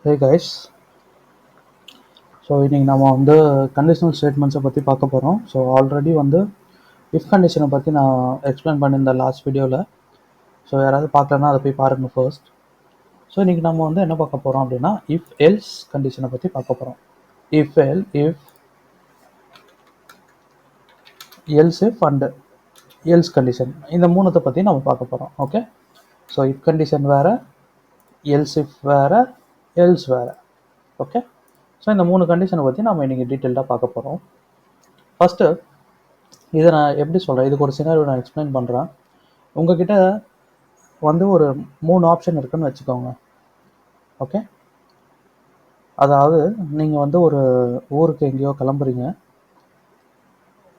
Hey guys. So இன்றைக்கி நம்ம வந்து கண்டிஷனல் ஸ்டேட்மெண்ட்ஸை பற்றி பார்க்க போகிறோம். ஸோ ஆல்ரெடி வந்து இஃப் கண்டிஷனை பற்றி நான் எக்ஸ்பிளைன் பண்ணியிருந்தேன் லாஸ்ட் வீடியோவில். ஸோ யாராவது பார்க்கலன்னா அதை போய் பாருங்கள் ஃபர்ஸ்ட். ஸோ இன்றைக்கி நம்ம வந்து என்ன பார்க்க போகிறோம் அப்படின்னா இஃப் எல்ஸ் கண்டிஷனை பற்றி பார்க்க போகிறோம். If else if and else condition, இந்த மூணுத்தை பற்றி நம்ம பார்க்க போகிறோம். ஓகே. ஸோ இஃப் கண்டிஷன் வேறு, எல்ஸ் இஃப் வேறு, எல்ஸ் வேறு. ஓகே. ஸோ இந்த மூணு கண்டிஷனை பற்றி நம்ம இன்றைக்கி டீட்டெயில்டாக பார்க்க போகிறோம். ஃபஸ்ட்டு இதை நான் எப்படி சொல்கிறேன், இதுக்கு ஒரு சினாரியோ நான் எக்ஸ்பிளைன் பண்ணுறேன். உங்ககிட்ட வந்து ஒரு 3 ஆப்ஷன் இருக்குன்னு வச்சுக்கோங்க. ஓகே. அதாவது நீங்கள் வந்து ஒரு ஊருக்கு எங்கேயோ கிளம்புறீங்க.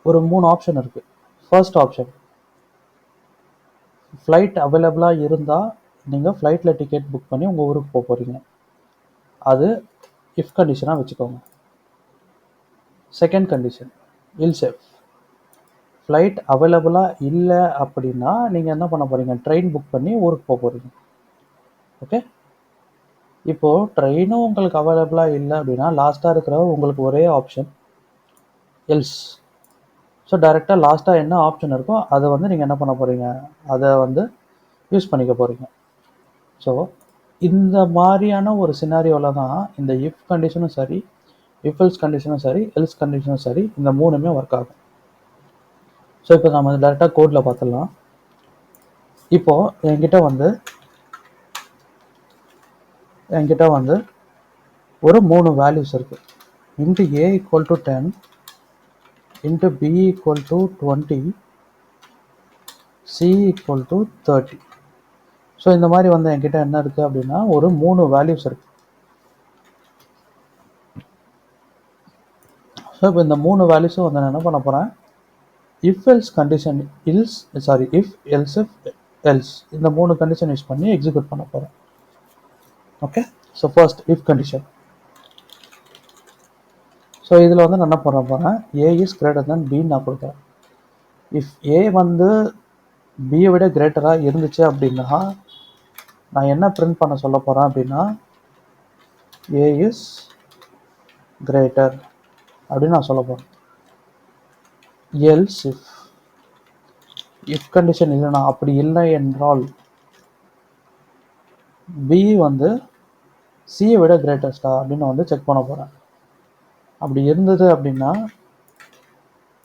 ஒரு 3 ஆப்ஷன் இருக்குது. ஃபர்ஸ்ட் ஆப்ஷன், ஃப்ளைட் அவைலபிளாக இருந்தால் நீங்கள் ஃப்ளைட்டில் டிக்கெட் புக் பண்ணி உங்கள் ஊருக்கு போக போகிறீங்க. அது இஃப் கண்டிஷனாக வச்சுக்கோங்க. செகண்ட் கண்டிஷன், இல்ஸ் இஃப் ஃப்ளைட் அவைலபிளாக இல்லை அப்படின்னா நீங்கள் என்ன பண்ண போகிறீங்க, ட்ரெயின் புக் பண்ணி ஊருக்கு போக போகிறீங்க. ஓகே. இப்போது ட்ரெயினும் உங்களுக்கு அவைலபிளாக இல்லை அப்படின்னா லாஸ்ட்டாக இருக்கிற உங்களுக்கு ஒரே ஆப்ஷன் எல்ஸ். ஸோ டைரெக்டாக லாஸ்ட்டாக என்ன ஆப்ஷன் இருக்கோ அதை வந்து நீங்கள் என்ன பண்ண போகிறீங்க, அதை வந்து யூஸ் பண்ணிக்க போகிறீங்க. ஸோ இந்த மாதிரியான ஒரு சினாரியோவில் தான் இந்த இஃப் கண்டிஷனும் சரி, இஃப் எல்ஸ் கண்டிஷனும் சரி, எல்ஸ் கண்டிஷனும் சரி, இந்த மூணுமே ஒர்க் ஆகும். ஸோ இப்போ நம்ம டைரெக்டாக கோடில் பார்த்துடலாம். இப்போது என்கிட்ட வந்து ஒரு 3 வேல்யூஸ் இருக்குது. Int A equal to 10, int B equal to 20, C equal to 30. So இந்த மாதிரி வந்து என்கிட்ட என்ன இருக்குது அப்படின்னா ஒரு 3 வேல்யூஸ் இருக்குது. ஸோ இப்போ இந்த 3 வேல்யூஸும் வந்து நான் என்ன பண்ண போகிறேன், if else condition if else else இந்த 3 கண்டிஷன் யூஸ் பண்ணி எக்ஸிக்யூட் பண்ண போகிறேன். Okay. So first if condition. So இதில் வந்து நான் என்ன பண்ண போகிறேன், ஏ இஸ் கிரேட்டர் தென் பின்னு நான் கொடுக்குறேன். இஃப் ஏ வந்து பியை விட கிரேட்டராக இருந்துச்சு அப்படின்னா நான் என்ன பிரிண்ட் பண்ண சொல்ல போகிறேன் அப்படின்னா ஏ இஸ் கிரேட்டர் அப்படின்னு நான் சொல்ல போகிறேன். எல்ஸ் இஃப் கண்டிஷன் இல்லைனா, அப்படி இல்லை என்றால் பி வந்து சியை விட கிரேட்டஸ்டா அப்படின்னு வந்து செக் பண்ண போகிறேன். அப்படி இருந்தது அப்படின்னா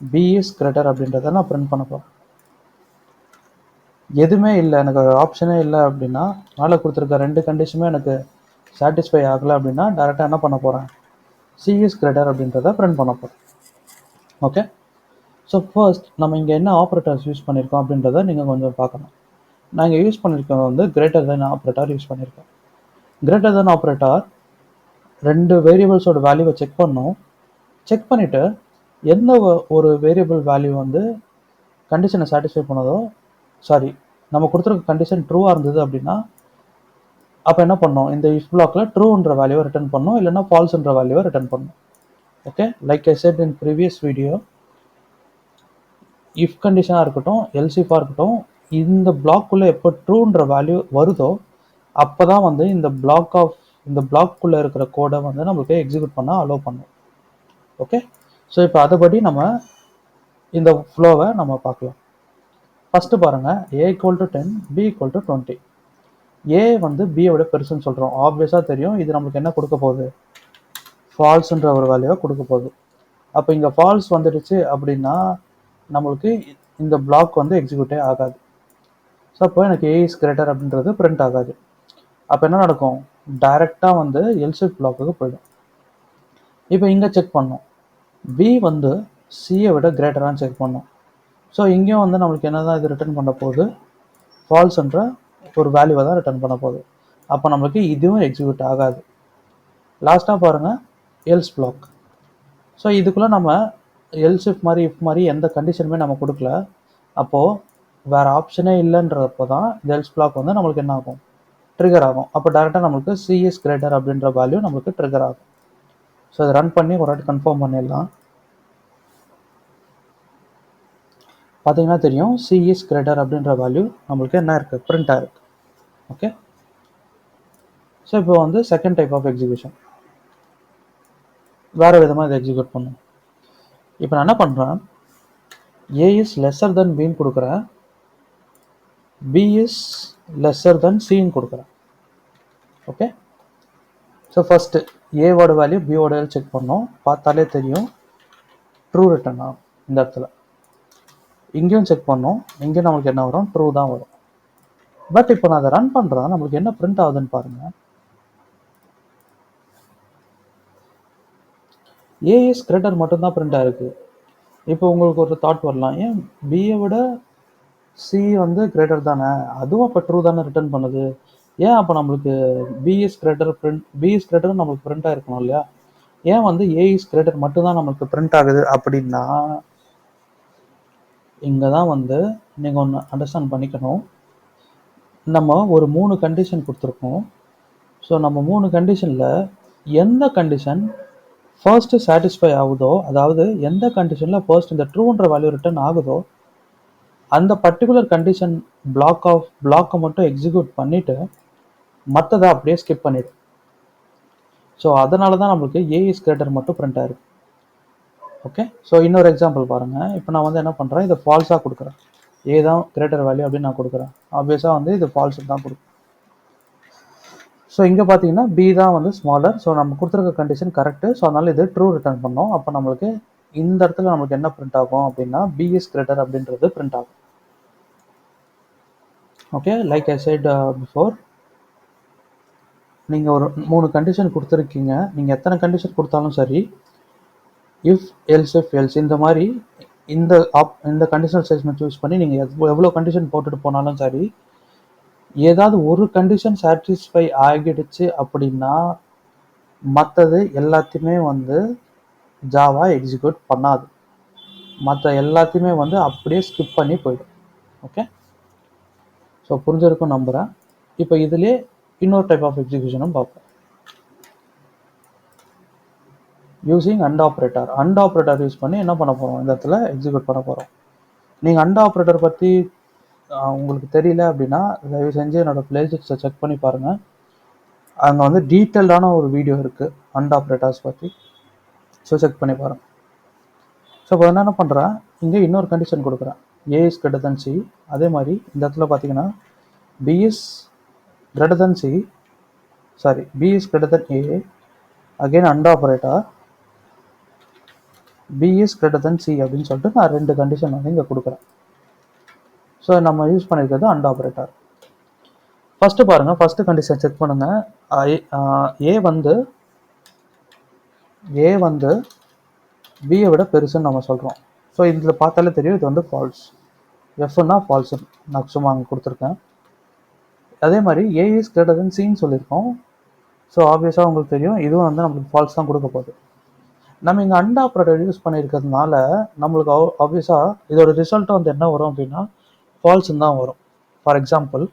பி இஸ் கிரேட்டர் அப்படின்றத நான் பிரிண்ட் பண்ண போகிறேன். எதுவுமே இல்லை, எனக்கு ஆப்ஷனே இல்லை அப்படின்னா, மேலே கொடுத்துருக்க 2 கண்டிஷனுமே எனக்கு சாட்டிஸ்ஃபை ஆகலை அப்படின்னா டேரெக்டாக என்ன பண்ண போகிறேன், சி இஸ் கிரேட்டர் அப்படின்றத பிரிண்ட் பண்ண போகிறேன். ஓகே. ஸோ ஃபர்ஸ்ட் நம்ம இங்கே என்ன ஆப்ரேட்டர்ஸ் யூஸ் பண்ணியிருக்கோம் அப்படின்றத நீங்கள் கொஞ்சம் பார்க்கணும். நான் இங்கே யூஸ் பண்ணியிருக்கோம் வந்து கிரேட்டர் தென் ஆப்ரேட்டர் யூஸ் பண்ணியிருக்கேன். கிரேட்டர் தென் ஆப்ரேட்டர் 2 வேரியபிள்ஸோட வேல்யூவை செக் பண்ணோம். செக் பண்ணிவிட்டு எந்த ஒரு வேரியபிள் வேல்யூ வந்து கண்டிஷனை சாட்டிஸ்ஃபை பண்ணதோ, சாரி நம்ம கொடுத்துருக்க கண்டிஷன் ட்ரூவாக இருந்தது அப்படின்னா அப்போ என்ன பண்ணோம், இந்த இஃப் பிளாக்கில் ட்ரூன்ற வேல்யூவை ரிட்டர்ன் பண்ணோம், இல்லைன்னா ஃபால்ஸ்ன்ற வேல்யூவை ரிட்டர்ன் பண்ணோம். Okay. Like I said in previous video, if கண்டிஷனாக இருக்கட்டும், எல்ஸ் இஃபாக இருக்கட்டும், இந்த பிளாக்குள்ளே எப்போ ட்ரூன்ற வேல்யூ வருதோ அப்போ தான் வந்து இந்த பிளாக்குள்ளே இருக்கிற கோடை வந்து நம்மளுக்கு எக்ஸிக்யூட் பண்ண அலோவ் பண்ணும். ஓகே. ஸோ இப்போ அதைப்படி நம்ம இந்த ஃப்ளோவை நம்ம பார்க்கலாம். ஃபஸ்ட்டு பாருங்கள், A equal to 10, B equal to 20. A வந்து பியை விட பெருசுன்னு சொல்கிறோம். ஆப்வியஸாக தெரியும் இது நம்மளுக்கு என்ன கொடுக்க போகுது, ஃபால்ஸுன்ற ஒரு வேல்யூவை கொடுக்க போகுது. அப்போ இங்கே ஃபால்ஸ் வந்துடுச்சு அப்படின்னா நம்மளுக்கு இந்த பிளாக் வந்து எக்ஸிக்யூட்டே ஆகாது. ஸோ அப்போ எனக்கு ஏ இஸ் கிரேட்டர் அப்படின்றது பிரிண்ட் ஆகாது. அப்போ என்ன நடக்கும், டைரெக்டாக வந்து எல்ஸ் இஃப் பிளாக்குக்கு போயிடும். இப்போ இங்கே செக் பண்ணோம், பி வந்து சியை விட கிரேட்டரானு செக் பண்ணோம். ஸோ இங்கேயும் வந்து நம்மளுக்கு என்ன தான் இது ரிட்டர்ன் பண்ண போகுது, ஃபால்ஸ்ன்ற ஒரு வேல்யூவை தான் ரிட்டர்ன் பண்ண போகுது. அப்போ நம்மளுக்கு இதுவும் எக்ஸிக்யூட் ஆகாது. லாஸ்ட்டாக பாருங்கள், எல்ஸ் பிளாக். ஸோ இதுக்குள்ளே நம்ம எல்ஸ் இஃப் மாதிரி எந்த கண்டிஷனுமே நம்ம கொடுக்கல. அப்போது வேறு ஆப்ஷனே இல்லைன்றப்போ தான் இந்த எல்ஸ் பிளாக் வந்து நம்மளுக்கு என்ன ஆகும், ட்ரிகர் ஆகும். அப்போ டேரெக்டாக நம்மளுக்கு சி இஸ் கிரேட்டர் அப்படின்ற வேல்யூ நம்மளுக்கு ட்ரிகர் ஆகும். ஸோ அதை ரன் பண்ணி ஒரு வாட்டி கன்ஃபார்ம் பண்ணிடலாம். பார்த்தீங்கன்னா தெரியும், சி இஸ் கிரேட்டர் அப்படின்ற வேல்யூ நம்மளுக்கு என்ன இருக்குது, பிரிண்ட் ஆகிருக்கு. ஓகே. ஸோ இப்போ வந்து செகண்ட் டைப் ஆஃப் எக்ஸிக்யூஷன் வேறு விதமாக இதை எக்ஸிக்யூட் பண்ணும். இப்போ நான் என்ன பண்ணுறேன், ஏ இஸ் லெஸ்ஸர் தென் பின்னு கொடுக்குறேன், பி இஸ் லெஸ்ஸர் தென் சின்னு கொடுக்குறேன். ஓகே, ஸோ ஃபஸ்ட்டு ஏவோட வேல்யூ பியோட வேல்யூ செக் பண்ணோம். பார்த்தாலே தெரியும் ட்ரூ ரிட்டர்ன் ஆகும். இந்த இடத்துல இங்கேயும் செக் பண்ணோம், இங்கேயும் நம்மளுக்கு என்ன வரும், ட்ரூ தான் வரும். பட் இப்போ நான் அதை ரன் பண்ணுறேன், நம்மளுக்கு என்ன பிரிண்ட் ஆகுதுன்னு பாருங்கள். ஏ இஸ் கிரேட்டர் மட்டும்தான் பிரிண்ட் ஆகிருக்கு. இப்போ உங்களுக்கு ஒரு தாட் வரலாம், ஏன் பியை விட சி வந்து கிரேட்டர் தானே, அதுவும் அப்போ ட்ரூ தானே ரிட்டர்ன் பண்ணுது, ஏன் அப்போ நம்மளுக்கு பி இஸ் கிரேட்டர் நம்மளுக்கு பிரிண்ட் ஆகிருக்கணும் இல்லையா, ஏன் வந்து ஏ இஸ் கிரேட்டர் மட்டும்தான் நம்மளுக்கு பிரிண்ட் ஆகுது அப்படின்னா, இங்கே தான் வந்து நீங்கள் ஒன்று அண்டர்ஸ்டாண்ட் பண்ணிக்கணும். நம்ம ஒரு 3 கண்டிஷன் கொடுத்துருக்கோம். ஸோ நம்ம 3 கண்டிஷனில் எந்த கண்டிஷன் ஃபர்ஸ்ட்டு சாட்டிஸ்ஃபை ஆகுதோ, அதாவது எந்த கண்டிஷனில் ஃபர்ஸ்ட் இந்த ட்ரூன்ற வேல்யூ ரிட்டர்ன் ஆகுதோ அந்த பர்டிகுலர் கண்டிஷன் பிளாக்கை மட்டும் எக்ஸிக்யூட் பண்ணிவிட்டு மற்றதை அப்படியே ஸ்கிப் பண்ணிவிடும். ஸோ அதனால தான் நம்மளுக்கு ஏ இஸ் கிரேட்டர் மட்டும் பிரிண்ட் ஆயிருக்கு. ஓகே, ஸோ இன்னொரு எக்ஸாம்பிள் பாருங்கள். இப்போ நான் வந்து என்ன பண்ணுறேன், இதை ஃபால்ஸாக கொடுக்குறேன், ஏ தான் கிரேட்டர் வேல்யூ அப்படின்னு நான் கொடுக்குறேன். ஆப்வியஸாக வந்து இது ஃபால்ஸ் தான் கொடுக்கும். ஸோ இங்கே பார்த்தீங்கன்னா பி தான் வந்து ஸ்மாலர். ஸோ நம்ம கொடுத்துருக்க கண்டிஷன் கரெக்டு. ஸோ அதனால் இது ட்ரூ ரிட்டர்ன் பண்ணோம். அப்போ நம்மளுக்கு இந்த இடத்துல நம்மளுக்கு என்ன பிரிண்ட் ஆகும் அப்படின்னா பி இஸ் கிரேட்டர் அப்படின்றது பிரிண்ட் ஆகும். Okay, like I said before, நீங்கள் ஒரு 3 கண்டிஷன் கொடுத்துருக்கீங்க. நீங்கள் எத்தனை கண்டிஷன் கொடுத்தாலும் சரி, இஃப் எல்ஸ் இந்த மாதிரி இந்த கண்டிஷனல் ஸ்டேட்மெண்ட் யூஸ் பண்ணி நீங்கள் எவ்வளோ கண்டிஷன் போட்டுட்டு போனாலும் சரி, ஏதாவது ஒரு கண்டிஷன் சாட்டிஸ்ஃபை ஆகிடுச்சு அப்படின்னா மற்றது எல்லாத்தையுமே வந்து ஜாவா எக்ஸிக்யூட் பண்ணாது, மற்ற எல்லாத்தையுமே வந்து அப்படியே ஸ்கிப் பண்ணி போயிடும். ஓகே, ஸோ புரிஞ்சிருக்கும் நம்புகிறேன். இப்போ இதிலே இன்னொரு டைப் ஆஃப் எக்ஸிக்யூஷனும் பார்ப்போம். யூஸிங் அண்ட் ஆப்ரேட்டர் யூஸ் பண்ணி என்ன பண்ண போகிறோம், இந்த இடத்துல எக்ஸிக்யூட் பண்ண போகிறோம். நீங்கள் அண்ட் ஆப்ரேட்டர் பற்றி உங்களுக்கு தெரியல அப்படின்னா தயவு செஞ்சு என்னோடய பிளேலிஸ்ட்டை செக் பண்ணி பாருங்கள். அங்கே வந்து டீட்டெயில்டான ஒரு வீடியோ இருக்குது அண்ட் ஆப்ரேட்டர்ஸ் பற்றி. ஸோ செக் பண்ணி பாருங்கள். ஸோ இப்போ என்ன பண்ணுறேன், இங்கே இன்னொரு கண்டிஷன் கொடுக்குறேன், A is greater than C. அதே மாதிரி இந்த இடத்துல பார்த்தீங்கன்னா B is greater than C, sorry B is greater than A, again and operator B is greater than C அப்படின்னு சொல்லிட்டு நான் 2 கண்டிஷன் வந்து இங்கே கொடுக்குறேன். ஸோ நம்ம யூஸ் பண்ணியிருக்கிறது அண்ட் ஆப்ரேட்டர். ஃபஸ்ட்டு பாருங்கள், ஃபஸ்ட்டு கண்டிஷன் செக் பண்ணுங்கள். ஏ வந்து பியை விட பெருசுன்னு நம்ம சொல்கிறோம். ஸோ இதில் பார்த்தாலே தெரியும் இது வந்து ஃபால்ஸ், எஃப்னா ஃபால்ஸுன்னு நான் சும்மா அங்கே கொடுத்துருக்கேன். அதே மாதிரி ஏ இஸ் கிரேட்டர் தென் சின்னு சொல்லியிருக்கோம். ஸோ ஆப்வியஸாக உங்களுக்கு தெரியும் இதுவும் வந்து நம்மளுக்கு ஃபால்ஸ் தான் கொடுக்க போகுது. நம்ம இங்கே அண்ட் ஆப்ரேட்டர் யூஸ் பண்ணியிருக்கிறதுனால நம்மளுக்கு ஆப்வியஸாக இதோட ரிசல்ட் வந்து என்ன வரும் அப்படின்னா ஃபால்ஸ்ன்னு தான் வரும். ஃபார் எக்ஸாம்பிள்,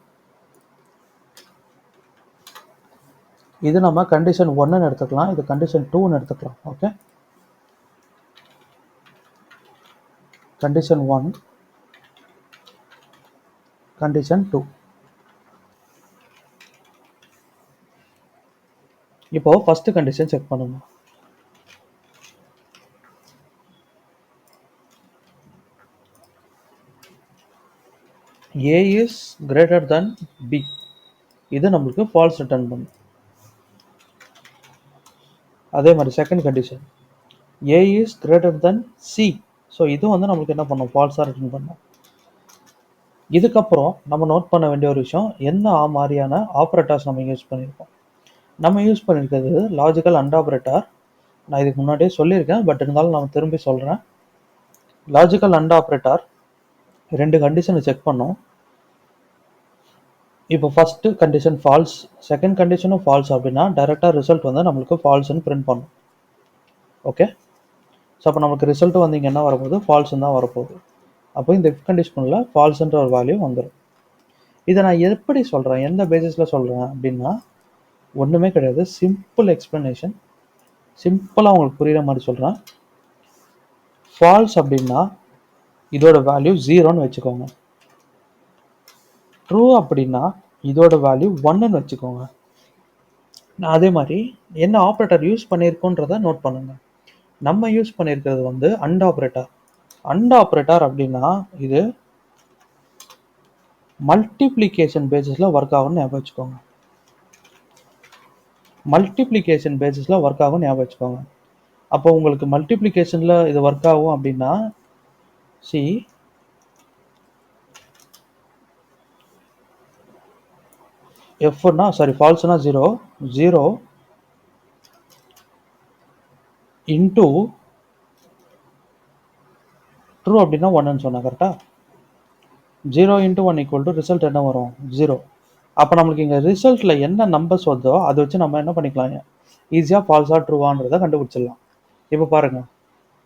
இது நம்ம கண்டிஷன் 1ன்னு எடுத்துக்கலாம், இது கண்டிஷன் 2ன்னு எடுத்துக்கலாம். Okay, condition 1, condition 2. இப்போ ஃபர்ஸ்ட் கண்டிஷன் செக் பண்ணுங்க. A is greater than B, இது நம்மளுக்கு ஃபால்ஸ் ரிட்டர்ன் பண்ணும். அதே மாதிரி second condition A is greater than C, so இது வந்து நம்மளுக்கு என்ன பண்ணும், ஃபால்ஸாக ரிட்டர்ன் பண்ணும். இதுக்கப்புறம் நம்ம நோட் பண்ண வேண்டிய ஒரு விஷயம், என்ன மாதிரியான ஆப்ரேட்டர்ஸ் நம்ம யூஸ் பண்ணியிருக்கோம். நம்ம யூஸ் பண்ணியிருக்கிறது லாஜிக்கல் அண்ட் ஆப்ரேட்டர். நான் இதுக்கு முன்னாடியே சொல்லியிருக்கேன், பட் இருந்தாலும் நான் திரும்பி சொல்கிறேன். லாஜிக்கல் அண்ட் ஆப்ரேட்டர் 2 கண்டிஷனை செக் பண்ணோம். இப்போ ஃபஸ்ட்டு கண்டிஷன் ஃபால்ஸ், செகண்ட் கண்டிஷனும் ஃபால்ஸ் அப்படின்னா டைரெக்டாக ரிசல்ட் வந்து நம்மளுக்கு ஃபால்ஸ்ன்னு பிரிண்ட் பண்ணும். ஓகே, ஸோ அப்போ நமக்கு ரிசல்ட் வந்து இங்கே என்ன வரப்போகுது, ஃபால்ஸ்ன்னு தான் வரப்போகுது. அப்போ இந்த இஃப் கண்டிஷனில் ஃபால்ஸ்ன்ற ஒரு வேல்யூ வந்துடும். இதை நான் எப்படி சொல்கிறேன், எந்த பேசிஸில் சொல்கிறேன் அப்படின்னா ஒன்றுமே கிடையாது, சிம்பிள் எக்ஸ்ப்ளனேஷன், சிம்பிளாக உங்களுக்கு புரிகிற மாதிரி சொல்கிறேன். ஃபால்ஸ் அப்படின்னா இதோட வேல்யூ 0ன்னு வச்சுக்கோங்க. ட்ரூ அப்படின்னா இதோட வேல்யூ 1ன்னு வச்சுக்கோங்க. அதே மாதிரி என்ன ஆப்ரேட்டர் யூஸ் பண்ணியிருக்கோன்றதை நோட் பண்ணுங்க. நம்ம யூஸ் பண்ணியிருக்கிறது வந்து அண்ட் ஆப்ரேட்டர். அண்ட் ஆப்ரேட்டர் அப்படின்னா இது மல்டிப்ளிகேஷன் பேசிஸில் ஒர்க் ஆகும்னு ஞாபகம் வச்சுக்கோங்க. மல்டிப்ளிகேஷன் பேசிஸில் ஒர்க் ஆகும்னு ஞாபகம் வச்சுக்கோங்க. அப்போ உங்களுக்கு மல்டிப்ளிகேஷனில் இது ஒர்க் ஆகும் அப்படின்னா சி எஃப்னா ஃபால்ஸ்னா 0 இன்டூ ட்ரூ அப்படின்னா 1ன்னு சொன்னேன் கரெக்டாக. 0 இன்டூ 1 ஈக்குவல் டு ரிசல்ட் என்ன வரும்? 0. அப்போ நம்மளுக்கு இங்கே ரிசல்ட்டில் என்ன நம்பர்ஸ் வருதோ அதை வச்சு நம்ம என்ன பண்ணிக்கலாம், ஈஸியாக ஃபால்ஸாக ட்ரூவான்றதை கண்டுபிடிச்சிடலாம். இப்போ பாருங்கள்,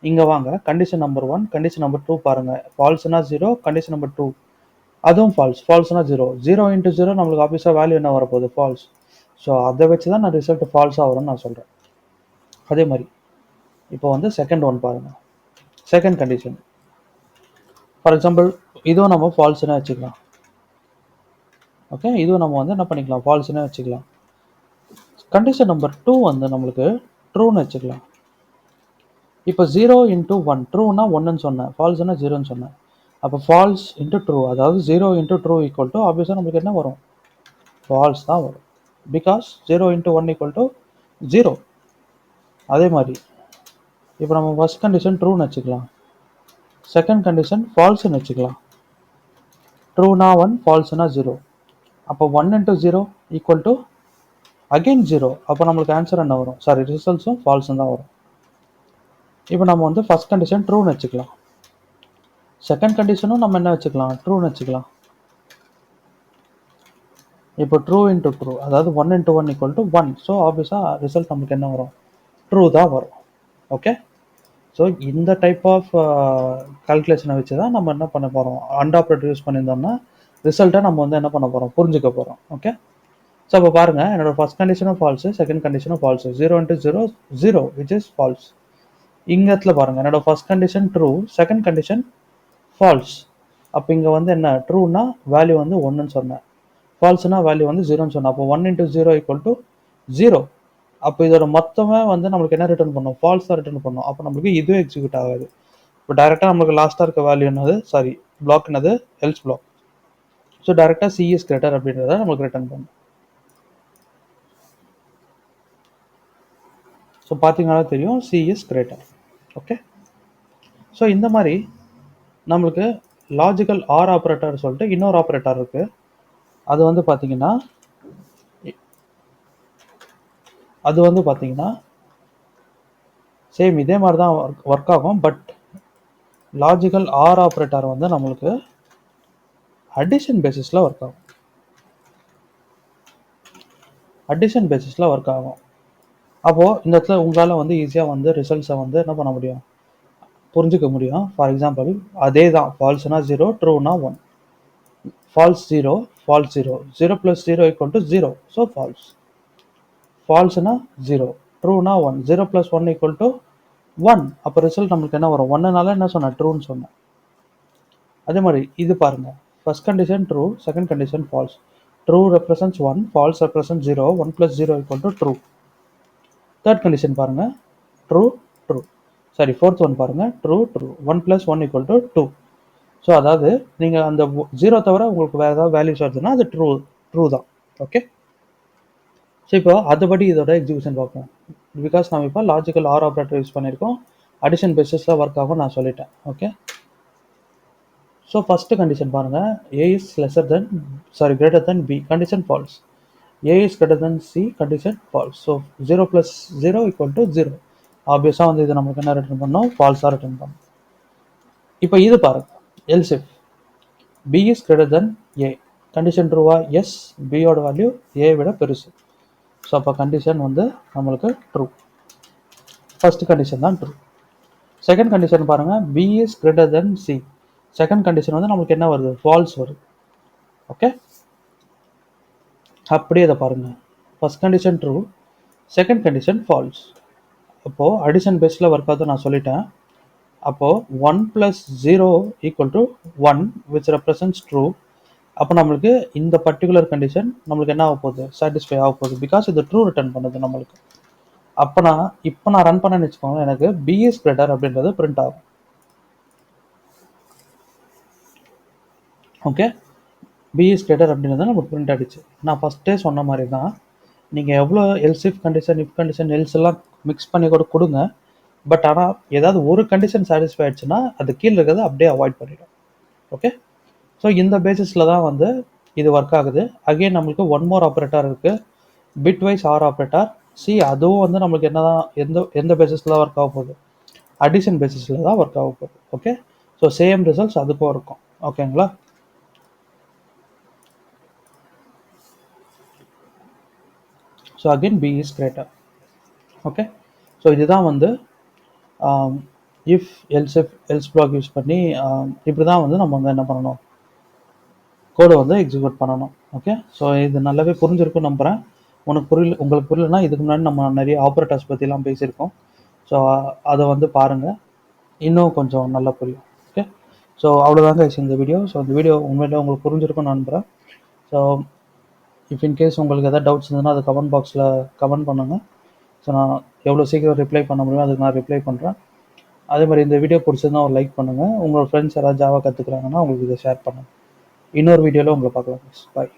இங்கே வாங்க, கண்டிஷன் நம்பர் 1 கண்டிஷன் நம்பர் 2 பாருங்கள். ஃபால்ஸ்னா 0, கண்டிஷன் நம்பர் 2 அதுவும் ஃபால்ஸ்னா 0 இன்ட்டு 0 நம்மளுக்கு ஆஃபீஸாக வேல்யூ என்ன வரப்போகுது? ஃபால்ஸ். ஸோ அதை வச்சு தான் நான் ரிசல்ட் ஃபால்ஸாக வரும்னு நான் சொல்கிறேன். அதே மாதிரி இப்போ வந்து செகண்ட் ஒன் பாருங்கள். செகண்ட் கண்டிஷன் ஃபார் எக்ஸாம்பிள் இதுவும் நம்ம ஃபால்ஸ்னே வச்சுக்கலாம். ஓகே, இதுவும் நம்ம வந்து என்ன பண்ணிக்கலாம், ஃபால்ஸ்னே வச்சுக்கலாம். கண்டிஷன் நம்பர் 2 வந்து நம்மளுக்கு ட்ரூன்னு வச்சுக்கலாம். இப்போ 0 இன்ட்டு 1 ட்ரூனா 1ன்னு சொன்னேன், ஃபால்ஸ்னா 0ன்னு சொன்னேன். அப்போ ஃபால்ஸ் இன்ட்டு ட்ரூ, அதாவது 0 இன்ட்டு ட்ரூ ஈக்குவல் டு ஆப்வியஸாக நம்மளுக்கு என்ன வரும்? ஃபால்ஸ் தான் வரும். Because 0 into 1 equal to 0. அதே மாதிரி இப்போ நம்ம ஃபர்ஸ்ட் கண்டிஷன் ட்ரூன்னு வச்சுக்கலாம், செகண்ட் கண்டிஷன் ஃபால்ஸ்ன்னு வச்சுக்கலாம். ட்ரூனா 1, ஃபால்ஸ்னா 0. அப்போ 1 இன்ட்டு 0 ஈக்குவல் டு அகெயின் 0. அப்போ நம்மளுக்கு ஆன்சர் என்ன வரும்? ரிசல்ட்ஸும் ஃபால்ஸும் தான் வரும். இப்போ நம்ம வந்து ஃபர்ஸ்ட் கண்டிஷன் ட்ரூன்னு வச்சுக்கலாம், செகண்ட் கண்டிஷனும் நம்ம என்ன வச்சுக்கலாம், ட்ரூன்னு வச்சுக்கலாம். இப்போ ட்ரூ இன்ட்டு ட்ரூ, அதாவது 1 இன்ட்டு 1 ஈக்குவல் டு 1. ஸோ ஆப்வியஸாக ரிசல்ட் நமக்கு என்ன வரும்? ட்ரூ தான் வரும். ஓகே, ஸோ இந்த டைப் ஆஃப் கால்குலேஷனை வச்சு தான் நம்ம என்ன பண்ண போகிறோம், அண்ட் ஆப்ரேட்டர் யூஸ் பண்ணியிருந்தோம்னா ரிசல்ட்டை நம்ம வந்து என்ன பண்ண போகிறோம், புரிஞ்சுக்க போகிறோம். ஓகே, ஸோ இப்போ பாருங்கள், என்னோட ஃபர்ஸ்ட் கண்டிஷனும் ஃபால்ஸு, செகண்ட் கண்டிஷனும் false. 0 into 0 0 which is false. இங்கே இடத்துல பாருங்கள், என்னோட first condition true, second condition false. அப்போ இங்கே வந்து என்ன, ட்ரூனா வேல்யூ வந்து 1ன்னு சொன்னேன், ஃபால்ஸ்னா வேல்யூ வந்து 0ன்னு சொன்னேன். அப்போ 1 இன்ட்டு 0 ஈக்குவல் டு 0. அப்போ இதோட மொத்தமே வந்து நம்மளுக்கு என்ன ரிட்டர்ன் பண்ணும்? ஃபால்ஸ் தான் ரிட்டர்ன் பண்ணும். அப்போ நம்மளுக்கு இதுவும் எக்ஸிக்யூட் ஆகாது. இப்போ டேரெக்டாக நம்மளுக்கு லாஸ்ட்டாக இருக்க வேல்யூ என்னது, பிளாக் என்னது, எல்ஸ் பிளாக். ஸோ டேரெக்டாக சி இஸ் கிரேட்டர் அப்படின்றத நம்மளுக்கு ரிட்டர்ன் பண்ணும். ஸோ பார்த்தீங்கன்னா தெரியும், C is greater. Okay, so இந்த மாதிரி நம்மளுக்கு லாஜிக்கல் ஆர் ஆப்ரேட்டர் சொல்லிட்டு இன்னொரு ஆப்ரேட்டர் இருக்குது. அது வந்து பார்த்தீங்கன்னா சேம் இதே மாதிரி தான் ஒர்க் ஆகும். பட் லாஜிக்கல் ஆர் ஆப்ரேட்டர் வந்து நம்மளுக்கு அடிஷன் பேசிஸில் ஒர்க் ஆகும். அப்போது இந்த இடத்துல உங்களால் வந்து ஈஸியாக வந்து ரிசல்ட்ஸை வந்து என்ன பண்ண முடியும், புரிஞ்சுக்க முடியும். ஃபார் எக்ஸாம்பிள் அதே தான், ஃபால்ஸ்னா 0, ட்ரூனா 1. False 0, false 0, 0 + 0 equal to 0. So ஃபால்ஸ்னா 0, ட்ரூனா 1, 0 + 1 ஈக்குவல் டு 1. அப்போ ரிசல்ட் நம்மளுக்கு என்ன வரும்? 1னால என்ன சொன்னேன், ட்ரூன்னு சொன்னேன். அதே மாதிரி இது பாருங்கள், first condition true, second condition false. True represents 1, false represent 0, 1 + 0 equal to true. Third condition பாருங்கள், ட்ரூ ட்ரூ. ஃபோர்த் ஒன் பாருங்கள், ட்ரூ 1 + 1 ஈக்குவல் டு 2. ஸோ அதாவது நீங்கள் அந்த 0 தவிர உங்களுக்கு வேறு ஏதாவது வேல்யூஸ் வருதுன்னா அது ட்ரூ தான். ஓகே, ஸோ இப்போ அதுபடி இதோட எக்ஸிக்யூஷன் பார்ப்போம். பிகாஸ் நம்ம இப்போ லாஜிக்கல் ஆர் ஆப்ரேட்டர் யூஸ் பண்ணியிருக்கோம், அடிஷன் பேசிஸில் ஒர்க் ஆகும் நான் சொல்லிட்டேன். ஓகே, ஸோ ஃபஸ்ட்டு கண்டிஷன் பாருங்கள், A is greater than B, condition false. A is greater than C, condition false. So 0 + 0 equal to 0. ஆப்வியஸாக வந்து இது நமக்கு என்ன ரிட்டர்ன் பண்ணோம், ஃபால்ஸாக ரிட்டர்ன் பண்ணோம். இப்போ இது பாருங்கள், else if B is greater than A, condition ட்ரூவா? எஸ், பியோட வேல்யூ ஏ விட பெருசு. ஸோ அப்போ கண்டிஷன் வந்து நம்மளுக்கு ட்ரூ. ஃபர்ஸ்ட் கண்டிஷன் தான் ட்ரூ. செகண்ட் கண்டிஷன் பாருங்கள், B is greater than C. Second condition வந்து நம்மளுக்கு என்ன வருது, ஃபால்ஸ் வருது. ஓகே, அப்படியே இதை பாருங்கள், first condition true, second condition falls. அப்போது அடிஷன் பேஸில் ஒர்க் ஆகுது நான் சொல்லிட்டேன். அப்போது 1 + 0 equal to 1 which represents true. அப்போ நம்மளுக்கு இந்த பர்டிகுலர் கண்டிஷன் நம்மளுக்கு என்ன ஆக போகுது, சாட்டிஸ்ஃபை ஆக போகுது. பிகாஸ் இது ட்ரூ ரிட்டர்ன் பண்ணுது நம்மளுக்கு. அப்போ நான் ரன் பண்ணேன்னு வச்சுக்கோங்க, எனக்கு பி இஸ் கிரேட்டர் அப்படின்றது பிரிண்ட் ஆகும். ஓகே, பி இஸ் கிரேட்டர் அப்படின்றது நமக்கு பிரிண்ட் ஆகிடுச்சு. நான் ஃபஸ்ட்டே சொன்ன மாதிரி தான், நீங்கள் எவ்வளோ else if condition, if condition, else எல்லாம் மிக்ஸ் பண்ணி கூட கொடுங்க. பட் ஆனால் ஏதாவது ஒரு கண்டிஷன் சாட்டிஸ்ஃபை ஆயிடுச்சுன்னா அது கீழே இருக்கிறத அப்படியே அவாய்ட் பண்ணிடும். ஓகே, ஸோ இந்த பேசிஸில் தான் வந்து இது ஒர்க் ஆகுது. அகெயின் நம்மளுக்கு ஒன் மோர் ஆப்ரேட்டர் இருக்குது, bit wise or operator. C அதுவும் வந்து நம்மளுக்கு என்ன தான் எந்த பேசிஸில் தான் ஒர்க் ஆக போகுது, அடிஷன் பேசிஸில் தான் ஒர்க் ஆக போகுது. ஓகே, ஸோ சேம் ரிசல்ட்ஸ் அதுக்கும் இருக்கும். ஓகேங்களா? So again B is greater. Okay, so இதுதான் வந்து இஃப் எல்ஸ் பிளாக் யூஸ் பண்ணி இப்படி தான் வந்து நம்ம வந்து என்ன பண்ணணும், கோடை வந்து எக்ஸிக்யூட் பண்ணணும். ஓகே, ஸோ இது நல்லாவே புரிஞ்சிருக்கும் நம்புகிறேன். உங்களுக்கு புரியலன்னா இதுக்கு முன்னாடி நம்ம நிறைய ஆப்ரேட்டர்ஸ் பற்றிலாம் பேசியிருக்கோம். ஸோ அதை வந்து பாருங்கள், இன்னும் கொஞ்சம் நல்லா புரியும். ஓகே, ஸோ அவ்வளோதாங்க இந்த வீடியோ. ஸோ இந்த வீடியோ உண்மையிலே உங்களுக்கு புரிஞ்சிருக்கும்னு நம்புகிறேன். ஸோ இஃப் இன்கேஸ் உங்களுக்கு எதாவது டவுட்ஸ் இருந்ததுன்னா அது கமெண்ட் பாக்ஸில் கமெண்ட் பண்ணுங்கள். ஸோ நான் எவ்வளோ சீக்கிரம் ரிப்ளை பண்ண முடியும் அதுக்கு நான் ரிப்ளை பண்ணுறேன். அதே மாதிரி இந்த வீடியோ பிடிச்சிருந்தா ஒரு லைக் பண்ணுங்கள். உங்களோட ஃப்ரெண்ட்ஸ் யாராவது ஜாவா கற்றுக்குறாங்கன்னா உங்களுக்கு இதை ஷேர் பண்ணுங்கள். இன்னொரு வீடியோவில் உங்களை பார்க்கலாம். பாய்.